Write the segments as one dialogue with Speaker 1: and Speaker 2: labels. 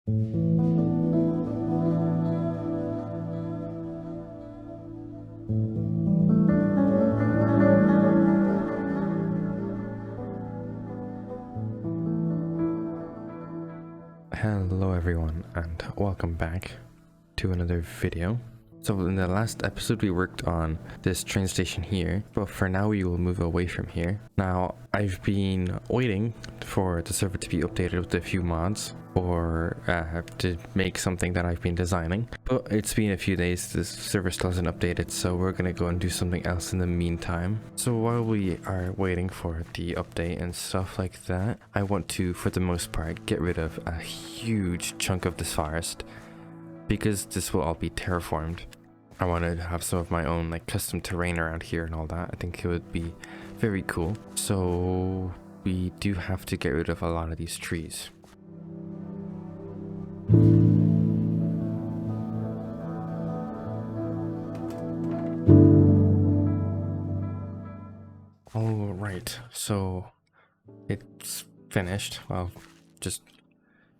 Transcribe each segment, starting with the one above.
Speaker 1: Hello everyone and welcome back to another video. So in the last episode we worked on this train station here, but for now we will move away from here. Now I've been waiting for the server to be updated with a few mods or to make something that I've been designing, but it's been a few days, this server still hasn't updated, so we're gonna go and do something else in the meantime. So while we are waiting for the update and stuff like that, I want to, for the most part, get rid of a huge chunk of this forest because this will all be terraformed. I want to have some of my own like custom terrain around here and all that. I think it would be very cool. So we do have to get rid of a lot of these trees. Alright, so it's finished. Well, just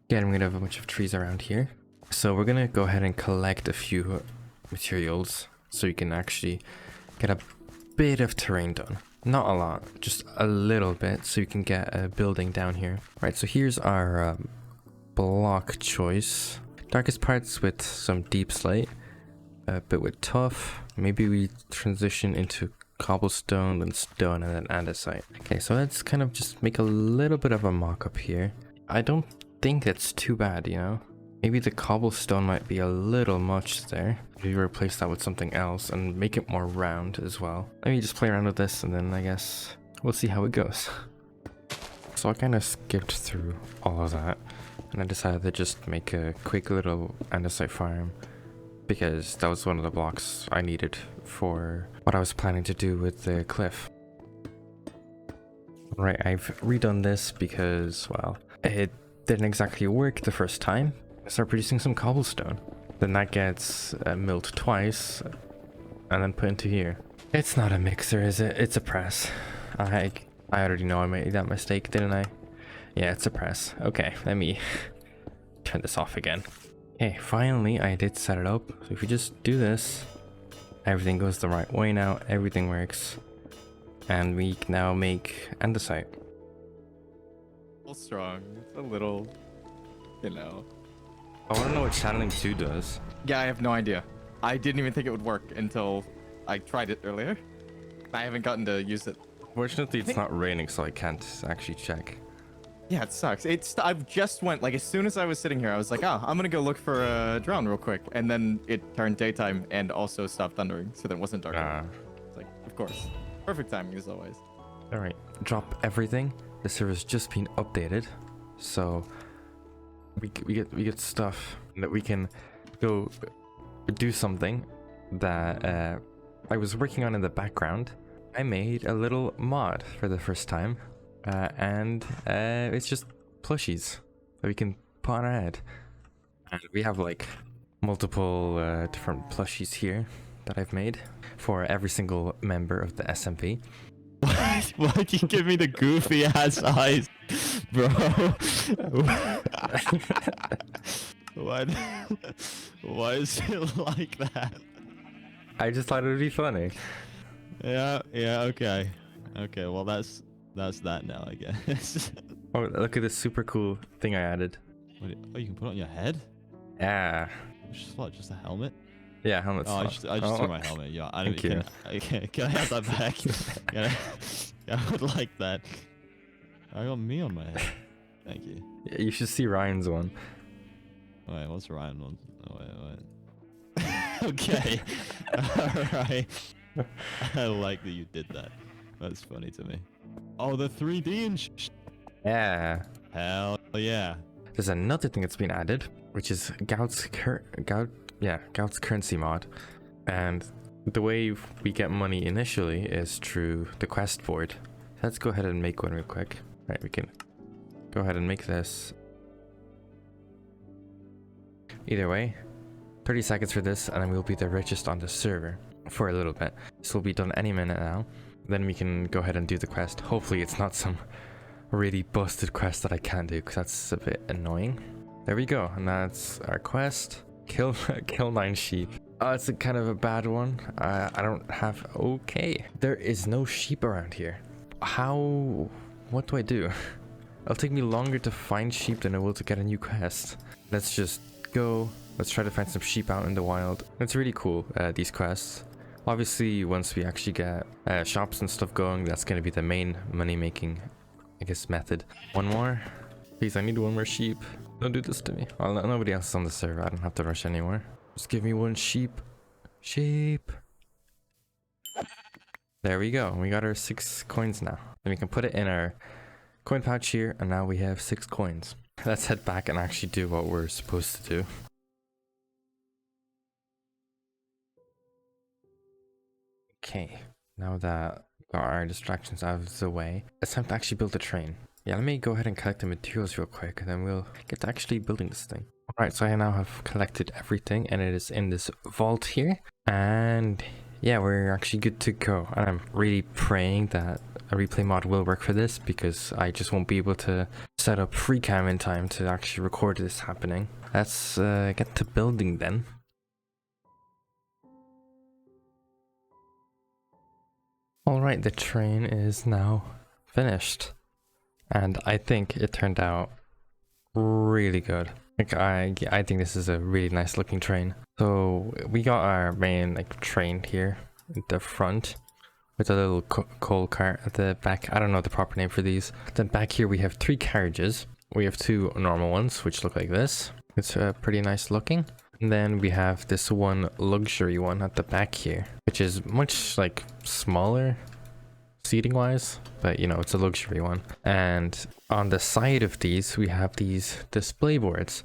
Speaker 1: getting rid of a bunch of trees around here. So we're gonna go ahead and collect a few materials so you can actually get a bit of terrain done. Not a lot, just a little bit so you can get a building down here. Right, so here's our block choice. Darkest parts with some deep slate, a bit with tough. Maybe we transition into cobblestone, then stone, and then andesite. Okay, so let's kind of just make a little bit of a mock-up here. I don't think it's too bad, you know? Maybe the cobblestone might be a little much there. Maybe replace that with something else and make it more round as well. Let me just play around with this and then I guess we'll see how it goes. So I kind of skipped through all of that and I decided to just make a quick little andesite farm because that was one of the blocks I needed for what I was planning to do with the cliff. Right, I've redone this because, well, it didn't exactly work the first time. Start producing some cobblestone. Then that gets milled twice and then put into here. It's not a mixer, is it? It's a press. I already know I made that mistake, didn't I? Yeah, it's a press. Okay, let me turn this off again. Okay, finally I did set it up. So if you just do this, everything goes the right way now, everything works. And we can now make andesite.
Speaker 2: Strong. It's a little, you know.
Speaker 1: I want to know what channeling 2 does.
Speaker 2: Yeah, I have no idea. I didn't even think it would work until I tried it earlier. I haven't gotten to use it.
Speaker 1: Fortunately, it's not raining, so I can't actually check.
Speaker 2: Yeah, it sucks. I've just went, like, as soon as I was sitting here, I was like, oh, I'm gonna go look for a drone real quick. And then it turned daytime and also stopped thundering, so then it wasn't dark. It's like, of course. Perfect timing as always.
Speaker 1: All right, drop everything. The server's just been updated, so we get stuff that we can go do something that I was working on in the background. I made a little mod for the first time, and it's just plushies that we can put on our head. And we have like multiple different plushies here that I've made for every single member of the SMP.
Speaker 3: Why'd you give me the goofy ass eyes, bro? Why is it like that?
Speaker 1: I just thought it would be funny.
Speaker 3: Yeah, okay. Okay, well that's that now, I guess.
Speaker 1: Oh, look at this super cool thing I added.
Speaker 3: Oh, you can put it on your head?
Speaker 1: Yeah.
Speaker 3: Just what, just a helmet?
Speaker 1: Yeah, helmet's
Speaker 3: I just threw my helmet. Yeah, I don't. Can I have that back? Yeah, I would like that. I got me on my head. Thank you.
Speaker 1: Yeah, you should see Ryan's one.
Speaker 3: Wait, what's Ryan one? Oh, wait. Okay. Alright. I like that you did that. That's funny to me. Oh, the 3D and
Speaker 1: Yeah.
Speaker 3: Hell yeah.
Speaker 1: There's another thing that's been added, which is Gout's currency mod. And the way we get money initially is through the quest board. Let's go ahead and make one real quick. Right, we can go ahead and make this. Either way, 30 seconds for this and then we'll be the richest on the server for a little bit. This will be done any minute now. Then we can go ahead and do the quest. Hopefully it's not some really busted quest that I can't do because that's a bit annoying. there we go. And that's our quest. Kill 9 sheep. It's a kind of a bad one. I don't have... Okay. There is no sheep around here. How... What do I do? It'll take me longer to find sheep than it will to get a new quest. Let's just go. Let's try to find some sheep out in the wild. It's really cool, these quests. Obviously, once we actually get shops and stuff going, that's going to be the main money-making, I guess, method. One more. Please, I need one more sheep. Don't do this to me. Well, nobody else is on the server. I don't have to rush anywhere. Just give me one sheep. Sheep. There we go. We got our 6 coins now. Then we can put it in our coin pouch here, and now we have 6 coins. Let's head back and actually do what we're supposed to do. Okay, now that we got our distractions out of the way, it's time to actually build a train. Yeah, let me go ahead and collect the materials real quick, and then we'll get to actually building this thing. Alright, so I now have collected everything, and it is in this vault here. And yeah, we're actually good to go. And I'm really praying that a replay mod will work for this, because I just won't be able to set up free cam in time to actually record this happening. Let's get to building then. Alright, the train is now finished. And I think it turned out really good. Like I think this is a really nice looking train. So we got our main like train here at the front with a little coal cart at the back. I don't know the proper name for these. Then back here we have 3 carriages. We have 2 normal ones which look like this. It's pretty nice looking. And then we have this one luxury one at the back here, which is much like smaller seating wise, but you know, it's a luxury one. And on the side of these we have these display boards,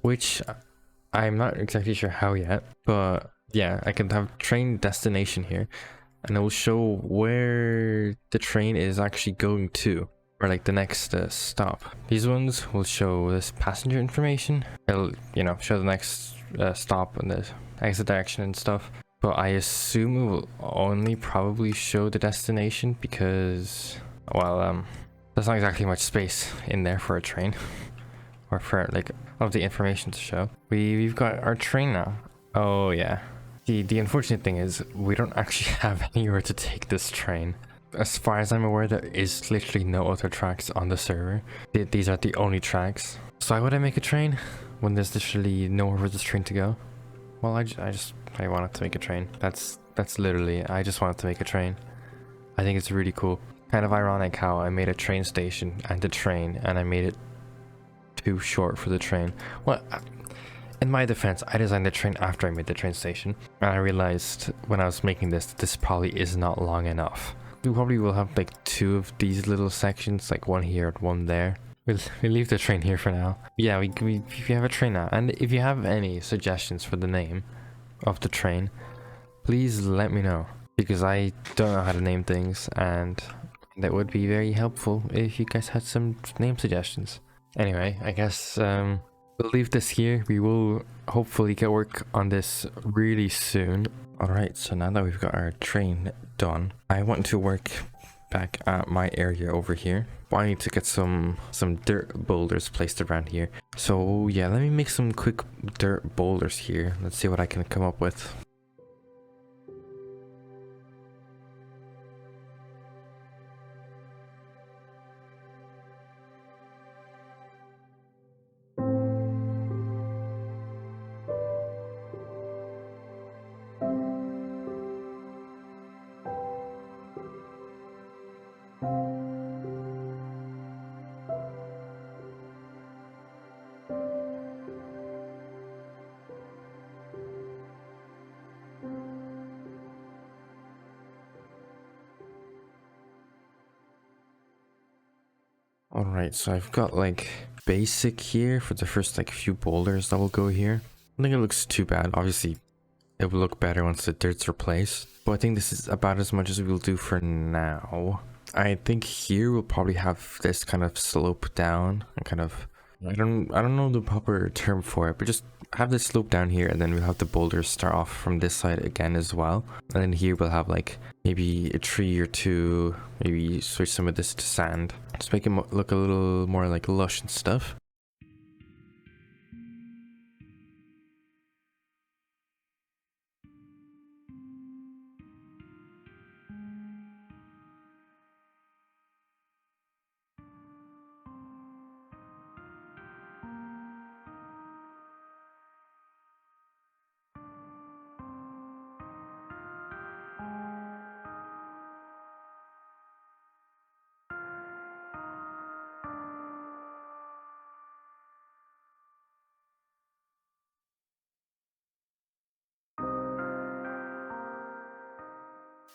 Speaker 1: which I'm not exactly sure how yet, but yeah, I can have train destination here and it will show where the train is actually going to, or like the next stop. These ones will show this passenger information. It'll, you know, show the next stop and the exit direction and stuff. But I assume it will only probably show the destination because, well, there's not exactly much space in there for a train or for like all of the information to show. We've got our train now. Oh yeah. The unfortunate thing is we don't actually have anywhere to take this train. As far as I'm aware, there is literally no other tracks on the server. These are the only tracks. So why would I make a train when there's literally nowhere for this train to go? Well, I wanted to make a train. That's literally, I just wanted to make a train. I think it's really cool. Kind of ironic how I made a train station and a train, and I made it too short for the train. Well, in my defense, I designed the train after I made the train station, and I realized when I was making this, this probably is not long enough. We probably will have like 2 of these little sections, like one here and one there. We'll leave the train here for now. Yeah, we have a train now, and if you have any suggestions for the name of the train, please let me know, because I don't know how to name things, and that would be very helpful if you guys had some name suggestions. Anyway, I guess we'll leave this here. We will hopefully get work on this really soon. Alright, so now that we've got our train done, I want to work back at my area over here. But I need to get some dirt boulders placed around here. So yeah, let me make some quick dirt boulders here. Let's see what I can come up with. Alright, so I've got like basic here for the first like few boulders that will go here. I think it looks too bad. Obviously, it will look better once the dirt's replaced. But I think this is about as much as we'll do for now. I think here we'll probably have this kind of slope down and kind of, I don't know the proper term for it, but just have this slope down here, and then we'll have the boulders start off from this side again as well. And then here we'll have like maybe a tree or 2, maybe switch some of this to sand. Just make it look a little more like lush and stuff.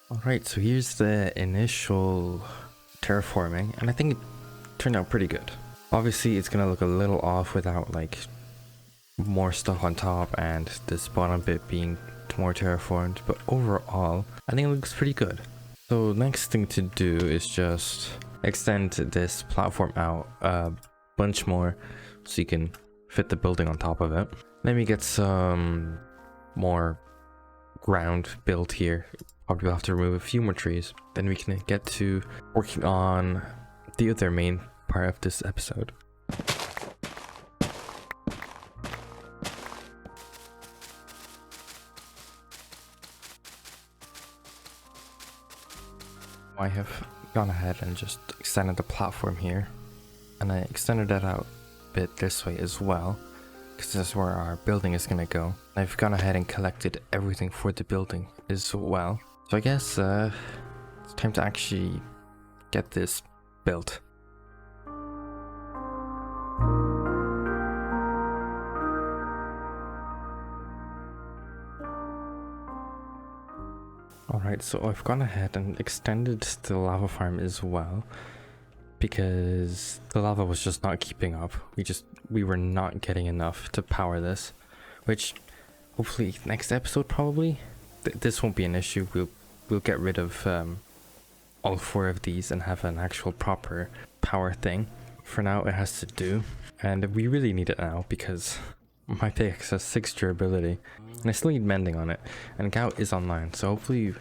Speaker 1: Alright, so here's the initial terraforming, and I think it turned out pretty good. Obviously, it's gonna look a little off without like more stuff on top and this bottom bit being more terraformed, but overall, I think it looks pretty good. So next thing to do is just extend this platform out a bunch more so you can fit the building on top of it. Let me get some more ground built here. Probably have to remove a few more trees. Then we can get to working on the other main part of this episode. I have gone ahead and just extended the platform here, and I extended it out a bit this way as well, because this is where our building is going to go. I've gone ahead and collected everything for the building as well. So I guess it's time to actually get this built. Alright, so I've gone ahead and extended the lava farm as well, because the lava was just not keeping up. We were not getting enough to power this, which hopefully next episode probably this won't be an issue. We'll get rid of all 4 of these and have an actual proper power thing. For now it has to do, and we really need it now because my pickaxe has 6 durability and I still need mending on it, and Gout is online, so hopefully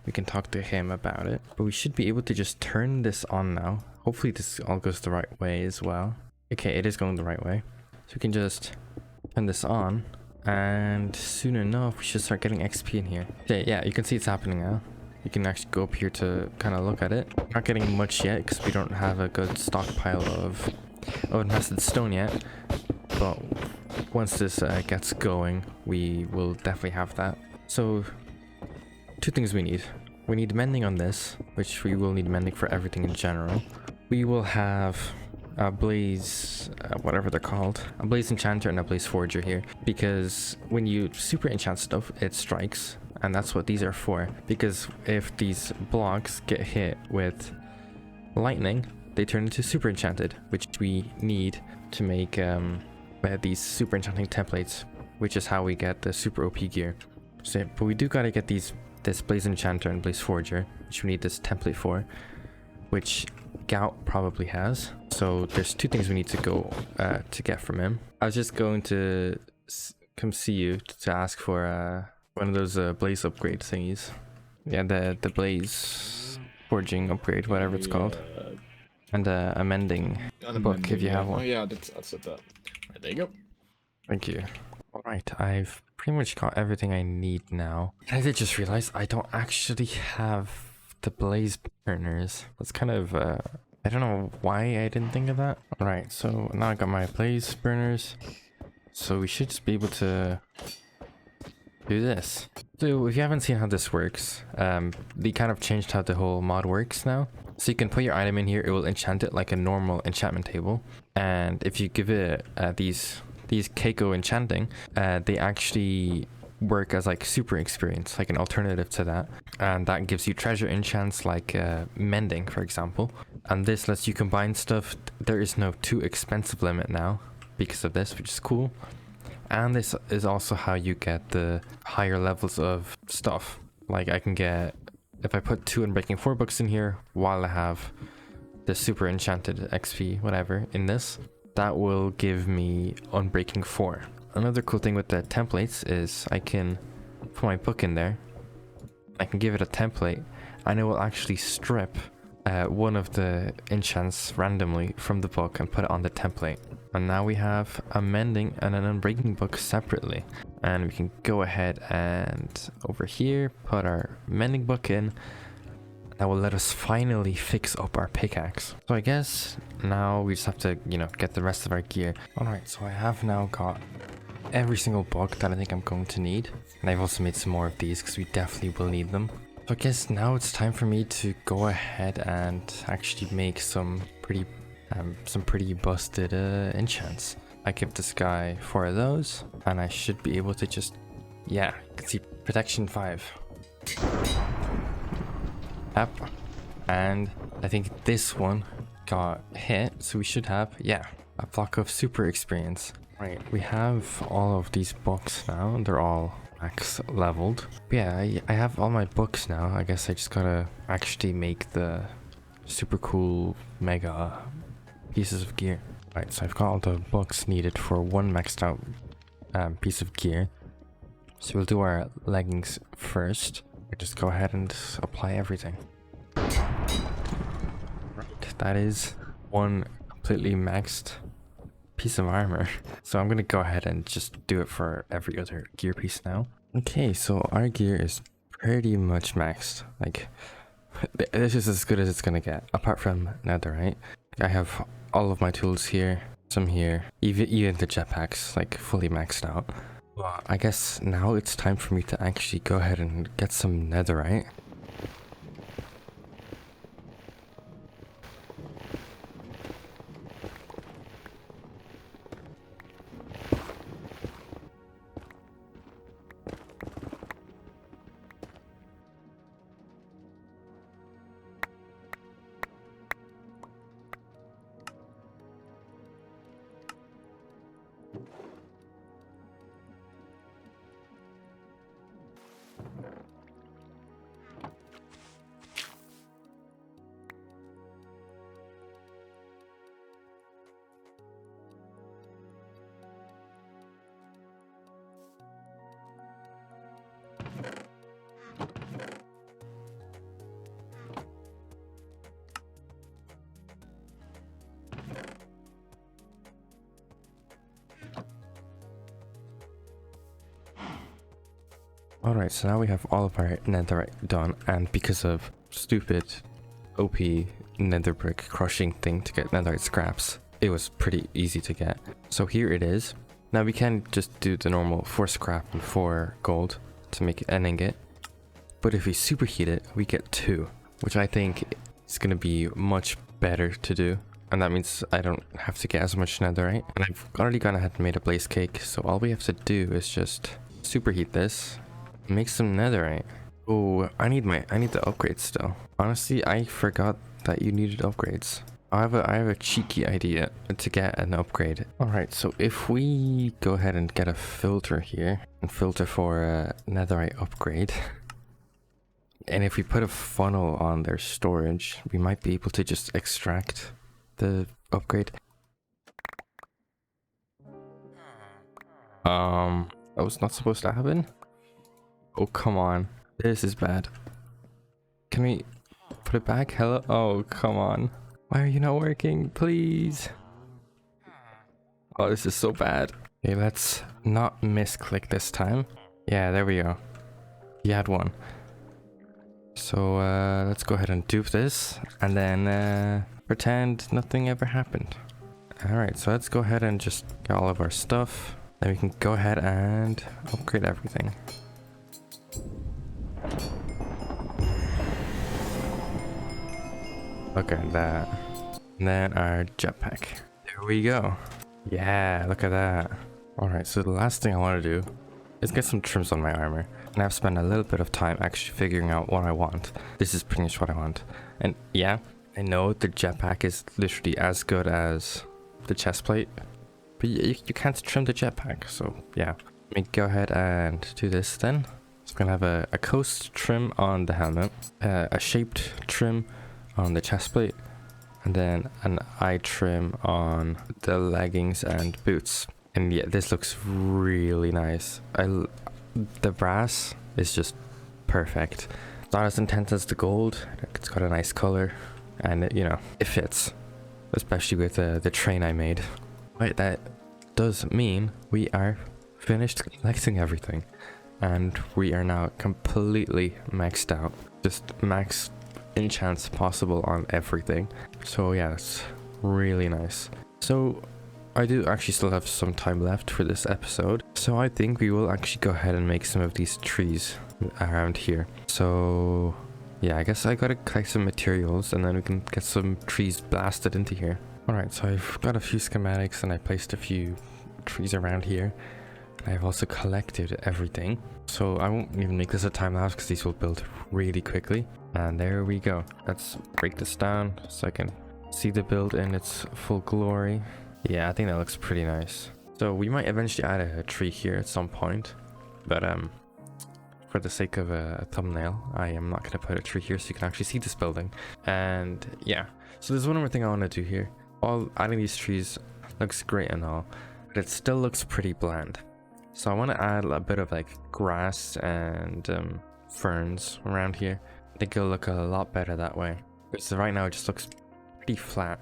Speaker 1: we can talk to him about it. But we should be able to just turn this on now. Hopefully this all goes the right way as well. Okay, it is going the right way. So we can just turn this on, and soon enough we should start getting XP in here. Okay, yeah, you can see it's happening now. You can actually go up here to kind of look at it. Not getting much yet because we don't have a good stockpile of invested stone yet, but once this gets going, we will definitely have that. So 2 things we need. We need mending on this, which we will need mending for everything in general. We will have a blaze, whatever they're called, a blaze enchanter and a blaze forger here, because when you super enchant stuff, it strikes, and that's what these are for. Because if these blocks get hit with lightning, they turn into super enchanted, which we need to make these super enchanting templates, which is how we get the super OP gear. So, but we do gotta get this blaze enchanter and blaze forger, which we need this template for, which Gout probably has. So there's 2 things we need to go to get from him. I was just going to come see you to ask for one of those blaze upgrade thingies. Yeah, the blaze forging upgrade, whatever it's called. And a mending book if you have one.
Speaker 4: Oh yeah, that's it. Right, there you go.
Speaker 1: Thank you. Alright, I've pretty much got everything I need now. And I did just realize I don't actually have the blaze burners. That's kind of, I don't know why I didn't think of that. Alright, so now I got my blaze burners. So we should just be able to do this. So if you haven't seen how this works, they kind of changed how the whole mod works now. So you can put your item in here, it will enchant it like a normal enchantment table. And if you give it these Keiko enchanting, they actually work as like super experience, like an alternative to that. And that gives you treasure enchants like mending, for example. And this lets you combine stuff. There is no too expensive limit now because of this, which is cool. And this is also how you get the higher levels of stuff. Like I can get, if I put 2 Unbreaking 4 books in here while I have the super enchanted XP, whatever, in this, that will give me Unbreaking 4. Another cool thing with the templates is I can put my book in there, I can give it a template, and it will actually strip one of the enchants randomly from the book and put it on the template. And now we have a mending and an unbreaking book separately. And we can go ahead and over here put our mending book in. That will let us finally fix up our pickaxe. So I guess now we just have to, get the rest of our gear. Alright, so I have now got every single book that I think I'm going to need. And I've also made some more of these because we definitely will need them. So I guess now it's time for me to go ahead and actually make some pretty busted enchants. I give this guy 4 of those, and I should be able to just, yeah, you can see protection 5. Yep. And I think this one got hit, so we should have, yeah, a block of super experience. Right, we have all of these books now. They're all max leveled. But yeah, I have all my books now. I guess I just gotta actually make the super cool mega pieces of gear. Right, so I've got all the books needed for one maxed out piece of gear. So we'll do our leggings first. We'll just go ahead and apply everything. Right, that is one completely maxed piece of armor. So I'm gonna go ahead and just do it for every other gear piece now. Okay, so our gear is pretty much maxed. Like, this is as good as it's gonna get, apart from Netherite. I have all of my tools here, some here, even the jetpacks, like fully maxed out. Well, I guess now it's time for me to actually go ahead and get some Netherite. Alright, so now we have all of our netherite done, and because of stupid OP nether brick crushing thing to get netherite scraps, it was pretty easy to get. So here it is. Now we can just do the normal 4 scrap and 4 gold to make an ingot, but if we superheat it, we get 2, which I think is going to be much better to do. And that means I don't have to get as much netherite. And I've already gone ahead and made a blaze cake, so all we have to do is just superheat this. Make some netherite. Oh, I need the upgrades still. Honestly, I forgot that you needed upgrades. I have a cheeky idea to get an upgrade. Alright, so if we go ahead and get a filter here and filter for a netherite upgrade, and if we put a funnel on their storage, we might be able to just extract the upgrade. That was not supposed to happen. Oh, come on. This is bad. Can we put it back? Hello? Oh, come on. Why are you not working? Please. Oh, this is so bad. Okay, let's not misclick this time. Yeah, there we go. You had one. So, let's go ahead and dupe this. And then, pretend nothing ever happened. Alright, so let's go ahead and just get all of our stuff. Then we can go ahead and upgrade everything. Look at that. And then our jetpack. There we go. Yeah, look at that. Alright, so the last thing I want to do is get some trims on my armor. And I've spent a little bit of time actually figuring out what I want. This is pretty much what I want. And yeah, I know the jetpack is literally as good as the chest plate, but you can't trim the jetpack. So yeah, let me go ahead and do this then. So I'm gonna have a coast trim on the helmet, a shaped trim on the chest plate, and then an eye trim on the leggings and boots. And yeah, this looks really nice. The brass is just perfect. It's not as intense as the gold. It's got a nice color, and it fits, especially with the train I made. Right, that does mean we are finished collecting everything, and we are now completely maxed out. Just max enchants possible on everything. So yeah, it's really nice. So I do actually still have some time left for this episode, so I think we will actually go ahead and make some of these trees around here. So yeah, I guess I gotta collect some materials and then we can get some trees blasted into here. Alright, so I've got a few schematics and I placed a few trees around here. I've also collected everything. So I won't even make this a time lapse because these will build really quickly. And there we go. Let's break this down so I can see the build in its full glory. Yeah, I think that looks pretty nice. So we might eventually add a tree here at some point, but for the sake of a thumbnail, I am not going to put a tree here so you can actually see this building. And yeah, so there's one more thing I want to do here. All adding these trees looks great and all, but it still looks pretty bland. So I want to add a bit of like grass and ferns around here. I think it'll look a lot better that way. Because right now it just looks pretty flat.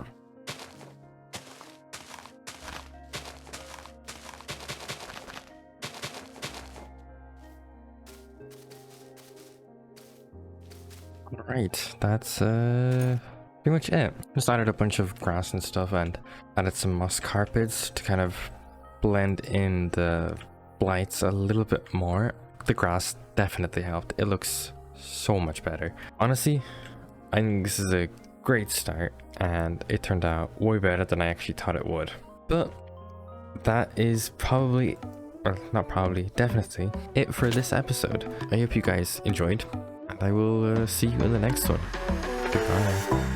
Speaker 1: Alright, that's pretty much it. Just added a bunch of grass and stuff and added some moss carpets to kind of blend in the blights a little bit more. The grass definitely helped. It looks so much better. Honestly, I think this is a great start and it turned out way better than I actually thought it would. But that is probably, or not probably, definitely it for this episode. I hope you guys enjoyed and I will see you in the next one. Goodbye.